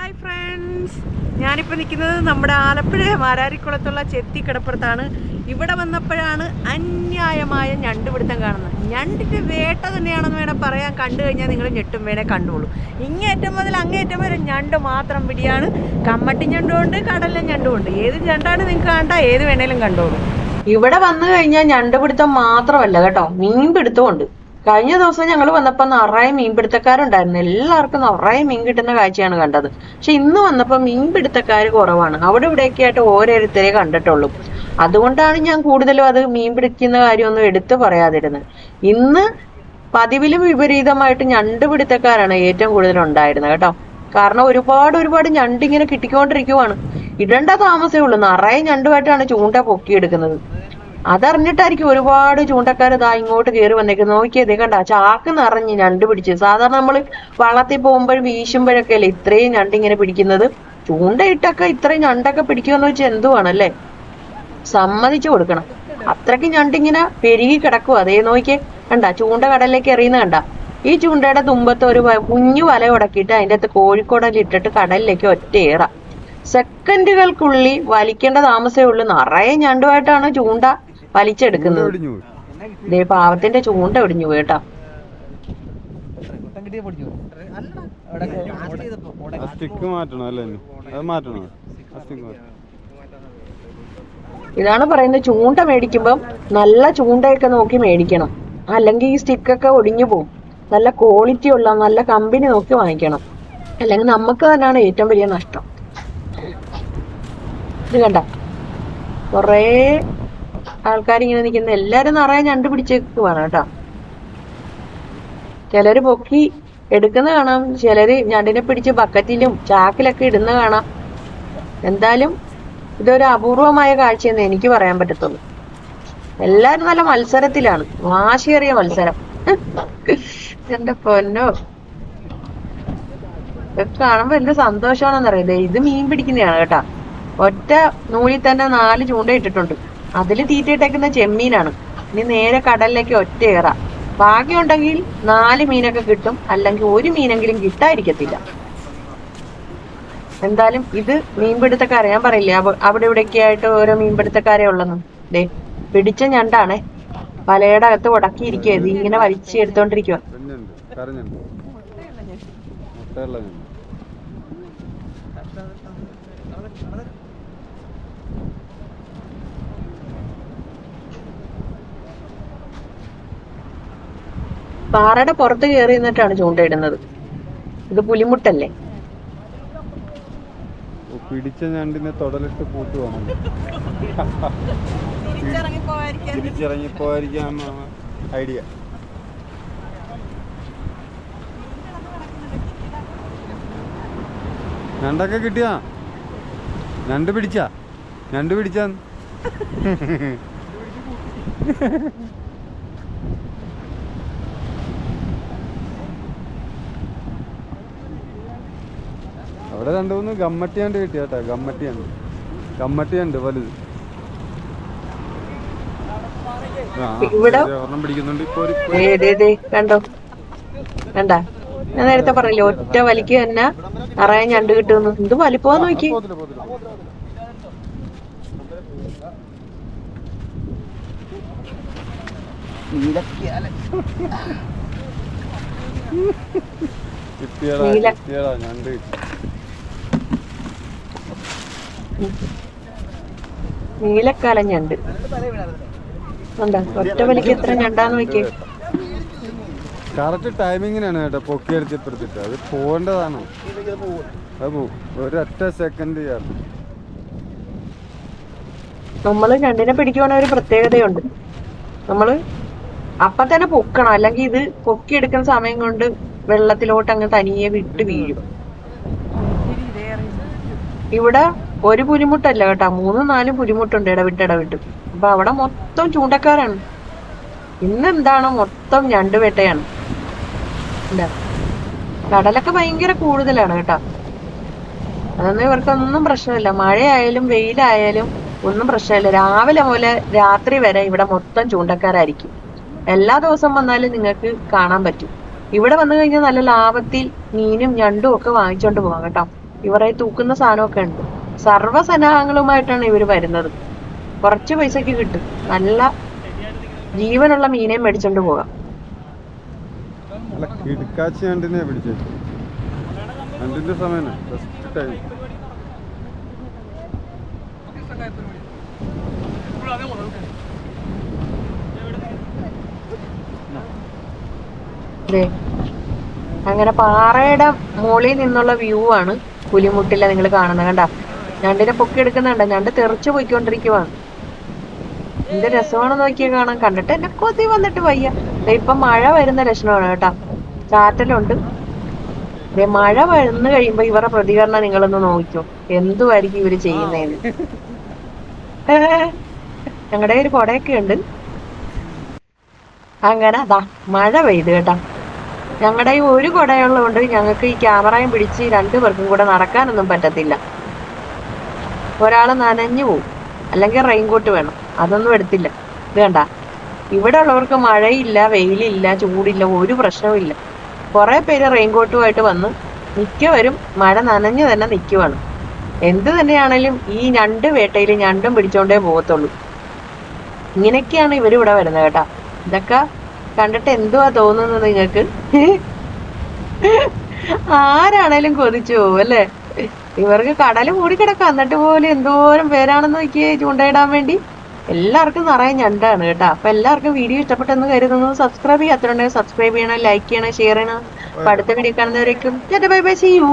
Hi friends, ഞാനിപ്പോൾ നിൽക്കുന്നത് നമ്മുടെ ആലപ്പുഴ മാരാരിക്കുളത്തുള്ള ചെത്തിക്കിടപ്പുറത്താണ്. ഇവിടെ വന്നപ്പോഴാണ് അന്യായമായ ഞണ്ടുപിടുത്തം കാണുന്നത്. ഞണ്ടിൻ്റെ വേട്ട തന്നെയാണെന്ന് വേണം പറയാൻ. കണ്ടു കഴിഞ്ഞാൽ നിങ്ങൾ ഞെട്ടും വേണേ കണ്ടോളൂ. ഇങ്ങേറ്റം മുതൽ അങ്ങേറ്റം വരെ ഞണ്ട് മാത്രം പിടിയാണ്. കമ്മട്ടി ഞണ്ടുമുണ്ട്, കടലിലെ ഞണ്ടുമുണ്ട്. ഏത് ഞണ്ടാണ് നിങ്ങൾക്ക് കണ്ട ഏത് വേണേലും കണ്ടോളൂ. ഇവിടെ വന്നു കഴിഞ്ഞാൽ ഞണ്ടുപിടുത്തം മാത്രമല്ല കേട്ടോ, മീൻ പിടുത്തമുണ്ട്. കഴിഞ്ഞ ദിവസം ഞങ്ങൾ വന്നപ്പോൾ നിറയെ മീൻപിടുത്തക്കാരുണ്ടായിരുന്നു. എല്ലാവർക്കും നിറയെ മീൻ കിട്ടുന്ന കാഴ്ചയാണ് കണ്ടത്. പക്ഷെ ഇന്ന് വന്നപ്പോൾ മീൻപിടുത്തക്കാർ കുറവാണ്. അവിടെ ഇവിടെയൊക്കെ ആയിട്ട് ഓരോരുത്തരെ കണ്ടിട്ടുള്ളൂ. അതുകൊണ്ടാണ് ഞാൻ കൂടുതലും അത് മീൻ പിടിക്കുന്ന കാര്യമൊന്നും എടുത്തു പറയാതിരുന്നത്. ഇന്ന് പതിവിലും വിപരീതമായിട്ട് ഞണ്ടുപിടുത്തക്കാരാണ് ഏറ്റവും കൂടുതൽ ഉണ്ടായിരുന്നത് കേട്ടോ. കാരണം ഒരുപാട് ഞണ്ടിങ്ങനെ കിട്ടിക്കൊണ്ടിരിക്കുവാണ്. ഇടേണ്ട താമസമേ ഉള്ളൂ. നിറയെ ഞണ്ടുമായിട്ടാണ് ചൂണ്ട പൊക്കിയെടുക്കുന്നത്. അതറിഞ്ഞിട്ടായിരിക്കും ഒരുപാട് ചൂണ്ടക്കാർ ഇതാ ഇങ്ങോട്ട് കയറി വന്നേക്കുന്നത്. നോക്കിയതേ കണ്ട, ചാക്ക് നിറഞ്ഞ് ഞണ്ട് പിടിച്ച്. സാധാരണ നമ്മൾ വള്ളത്തിൽ പോകുമ്പോഴും വീശുമ്പോഴൊക്കെ അല്ലേ ഇത്രയും ഞണ്ട് ഇങ്ങനെ പിടിക്കുന്നത്. ചൂണ്ടയിട്ടൊക്കെ ഇത്രയും ഞണ്ടൊക്കെ പിടിക്കുമെന്ന് വെച്ചാൽ എന്തുവാണല്ലേ, സമ്മതിച്ചു കൊടുക്കണം. അത്രയ്ക്ക് ഞണ്ടിങ്ങനെ പെരുകി കിടക്കുക. അതേ നോക്കിയേ കണ്ട, ചൂണ്ട കടലിലേക്ക് എറിയുന്ന കണ്ട. ഈ ചൂണ്ടയുടെ തുമ്പത്ത് ഒരു കുഞ്ഞു വല ഉടക്കിയിട്ട് അതിൻ്റെ അകത്ത് കോഴിക്കോടലിട്ടിട്ട് കടലിലേക്ക് ഒറ്റയേറാം. സെക്കൻഡുകൾക്കുള്ളിൽ വലിക്കേണ്ട താമസമേ ഉള്ളൂ. നിറയെ ഞണ്ടുമായിട്ടാണ് ചൂണ്ട വലിച്ചെടുക്കുന്നത്. ഇതേ പാവത്തിന്റെ ചൂണ്ട ഒടിഞ്ഞു കേട്ടോ. ഇതാണ് പറയുന്നത്, ചൂണ്ട മേടിക്കുമ്പം നല്ല ചൂണ്ടയൊക്കെ നോക്കി മേടിക്കണം. അല്ലെങ്കിൽ ഈ സ്റ്റിക്കൊക്കെ ഒടിഞ്ഞു പോകും. നല്ല ക്വാളിറ്റി ഉള്ള നല്ല കമ്പനി നോക്കി വാങ്ങിക്കണം. അല്ലെങ്കിൽ നമുക്ക് തന്നെയാണ് ഏറ്റവും വലിയ നഷ്ടം. ഇത് കണ്ട, കുറേ ആൾക്കാരിങ്ങനെ നിൽക്കുന്ന. എല്ലാരും നിറയെ ഞണ്ട് പിടിച്ചേക്കുവാണ് കേട്ടോ. ചിലര് പൊക്കി എടുക്കുന്ന കാണാം, ചിലര് ഞണ്ടിനെ പിടിച്ച് ബക്കറ്റിലും ചാക്കിലൊക്കെ ഇടുന്ന കാണാം. എന്തായാലും ഇതൊരു അപൂർവമായ കാഴ്ചയെന്ന് എനിക്ക് പറയാൻ പറ്റത്തുള്ളൂ. എല്ലാരും നല്ല മത്സരത്തിലാണ്, വാശിയേറിയ മത്സരം. എന്റെ പൊന്നോ, ഇതൊക്കെ കാണുമ്പോ എന്ത് സന്തോഷമാണെന്നറിയില്ലേ. ഇത് മീൻ പിടിക്കുന്നതാണ് കേട്ടാ. ഒറ്റ നൂലിൽ തന്നെ 4 ചൂണ്ട ഇട്ടിട്ടുണ്ട്. അതിൽ തീറ്റയിട്ടേക്കുന്ന ചെമ്മീനാണ്. ഇനി നേരെ കടലിലേക്ക് ഒറ്റയേറാം. ഭാഗ്യമുണ്ടെങ്കിൽ 4 മീനൊക്കെ കിട്ടും, അല്ലെങ്കിൽ 1 മീനെങ്കിലും കിട്ടാതിരിക്കത്തില്ല. എന്തായാലും ഇത് മീൻപിടുത്തക്കാരെ ഞാൻ പറയില്ലേ, അവിടെ ഇവിടെയൊക്കെ ആയിട്ട് ഓരോ മീൻപിടുത്തക്കാരെ ഉള്ളെന്ന്. ദേ പിടിച്ച ഞണ്ടാണേ, വലയുടെ അകത്ത് ഉടക്കിയിരിക്കുക. ഇത് ഇങ്ങനെ വലിച്ചെടുത്തോണ്ടിരിക്കുക. പാറയുടെ പുറത്ത് കയറി നിന്നിട്ടാണ് ചൂണ്ടയിടുന്നത്. ഇത് പുലിമുട്ടല്ലേ. പിടിച്ച ഞണ്ടിനെ തൊടലിട്ട് പൂട്ടുവാണ്. തിരിച്ചിറങ്ങിപ്പോയിരിക്കാം ഐഡിയ. ഞണ്ടൊക്കെ കിട്ടിയാ? ഞണ്ട് പിടിച്ച അവിടെ 2-3 ഗമ്മട്ടിയാണ്ട് കിട്ടിയാട്ടാ. ഗമ്മട്ടിയുണ്ട് വലുത്. ഒരെണ്ണം പിടിക്കുന്നുണ്ട്. കണ്ടോ കണ്ട, ഞാൻ നേരത്തെ പറഞ്ഞില്ലേ ഒറ്റ വലിക്ക് തന്നെ നിറയെ ഞണ്ട് കിട്ടുന്നു. എന്ത് വലിപ്പമാന്ന് നോക്കി. നീലക്കാലം ഞണ്ട് കണ്ടോ, ഒറ്റ വലിക്ക് എത്ര ഞണ്ടാന്ന് നോക്കിയേ. കറക്റ്റ് ടൈമിങ്ങിനാണ് കേട്ടോ പൊക്കിയെടുത്തിപ്പെടുത്തിട്ട്. അത് പോകേണ്ടതാണ്. അത് ഒരൊറ്റ സെക്കൻഡ് ചേർന്ന് നമ്മള് ഞണ്ടിനെ പിടിക്കുവാണെങ്കിൽ ഒരു പ്രത്യേകതയുണ്ട്. നമ്മള് അപ്പൊ തന്നെ പൊക്കണം, അല്ലെങ്കിൽ ഇത് പൊക്കിയെടുക്കുന്ന സമയം കൊണ്ട് വെള്ളത്തിലോട്ട് അങ്ങ് തനിയെ വിട്ട് വീഴും. ഇവിടെ ഒരു പുലിമുട്ടല്ല കേട്ടാ, 3-4 പുലിമുട്ടുണ്ട് ഇടവിട്ട്. അപ്പൊ അവിടെ മൊത്തം ചൂണ്ടക്കാരാണ്. ഇന്നെന്താണ് മൊത്തം ഞണ്ടുവേട്ടയാണ്. കടലൊക്കെ ഭയങ്കര കൂടുതലാണ് കേട്ടാ. അതൊന്നും ഇവർക്കൊന്നും പ്രശ്നമില്ല. മഴയായാലും വെയിലായാലും ഒന്നും പ്രശ്നമില്ല. രാവിലെ മുതൽ രാത്രി വരെ ഇവിടെ മൊത്തം ചൂണ്ടക്കാരായിരിക്കും. എല്ലാ ദിവസം വന്നാലും നിങ്ങൾക്ക് കാണാൻ പറ്റും. ഇവിടെ വന്നു കഴിഞ്ഞാൽ നല്ല ലാഭത്തിൽ മീനും ഞണ്ടും ഒക്കെ വാങ്ങിച്ചോണ്ട് പോകാം കേട്ടോ. ഇവരെ തൂക്കുന്ന സാധനമൊക്കെ ഉണ്ട്. സർവ്വസന്നാഹങ്ങളുമായിട്ടാണ് ഇവർ വരുന്നത്. കുറച്ച് പൈസക്ക് കിട്ടും, നല്ല ജീവനുള്ള മീനെ മേടിച്ചോണ്ട് പോകാം. അല്ല, കിടക്കാച്ചി ഞണ്ടിനെ പിടിച്ചേ. ഞണ്ടിന്റെ സമയം ഫസ്റ്റ് ടൈം. അങ്ങനെ പാറയുടെ മുകളിൽ നിന്നുള്ള വ്യൂ ആണ് പുലിമുട്ടില്ല നിങ്ങൾ കാണുന്നത്. കണ്ട, ഞണ്ടിനെ പൊക്കി എടുക്കുന്നുണ്ട്. ഞണ്ട് തെറിച്ചു പോയിക്കൊണ്ടിരിക്കുവാണ്. എന്ത് രസമാണെന്ന് നോക്കിയാൽ കാണാൻ. കണ്ടിട്ട് എന്നെ കൊതി വന്നിട്ട് വയ്യ. ഇപ്പൊ മഴ വരുന്ന ലക്ഷണമാണ് കേട്ടാ, ചാറ്റലുണ്ട്. മഴ വന്നു കഴിയുമ്പോ ഇവരുടെ പ്രതികരണം നിങ്ങളൊന്ന് നോക്കിക്കോ, എന്തുമായിരിക്കും ഇവര് ചെയ്യുന്നതെന്ന്. ഞങ്ങളുടെ ഒരു കൊടയൊക്കെ ഉണ്ട്. അങ്ങനെ അതാ മഴ പെയ്ത് കേട്ടാ. ഞങ്ങളുടെ ഈ ഒരു കുടയുള്ളതുകൊണ്ട് ഞങ്ങൾക്ക് ഈ ക്യാമറയും പിടിച്ച് 2 പേർക്കും കൂടെ നടക്കാനൊന്നും പറ്റത്തില്ല. ഒരാൾ നനഞ്ഞു പോവും, അല്ലെങ്കിൽ റെയിൻകോട്ട് വേണം. അതൊന്നും എടുത്തില്ല. ഇത് കണ്ട, ഇവിടെ ഉള്ളവർക്ക് മഴയില്ല, വെയിലില്ല, ചൂടില്ല, ഒരു പ്രശ്നവും. കുറെ പേര് റെയിൻകോട്ടുമായിട്ട് വന്ന് മിക്കവരും മഴ നനഞ്ഞു തന്നെ നിൽക്കുവാണ്. എന്ത് തന്നെയാണേലും ഈ ഞണ്ട് വേട്ടയിൽ ഞണ്ടും പിടിച്ചോണ്ടേ പോകത്തുള്ളൂ. ഇങ്ങനെയൊക്കെയാണ് ഇവരിവിടെ വരുന്നത് കേട്ടാ. ഇതൊക്കെ കണ്ടിട്ട് എന്തുവാ തോന്നുന്നത് നിങ്ങൾക്ക്? ആരാണേലും കൊതിച്ചു പോകും അല്ലേ? ഇവർക്ക് കടല് മൂടിക്കിടക്കാം, എന്നിട്ട് പോലും എന്തോരം പേരാണെന്ന് നോക്കിയേ ചൂണ്ടയിടാൻ വേണ്ടി. എല്ലാവർക്കും നിറയെ ഞണ്ടാണ് കേട്ടോ. അപ്പൊ എല്ലാവർക്കും വീഡിയോ ഇഷ്ടപ്പെട്ടെന്ന് കരുതുന്നു. സബ്സ്ക്രൈബ് ചെയ്യാത്തതുണ്ടെങ്കിൽ സബ്സ്ക്രൈബ് ചെയ്യണം, ലൈക്ക് ചെയ്യണം, ഷെയർ ചെയ്യണം. അപ്പൊ അടുത്ത വീഡിയോ കാണുന്നവരേക്കും ബൈ ബൈ, സീ യു.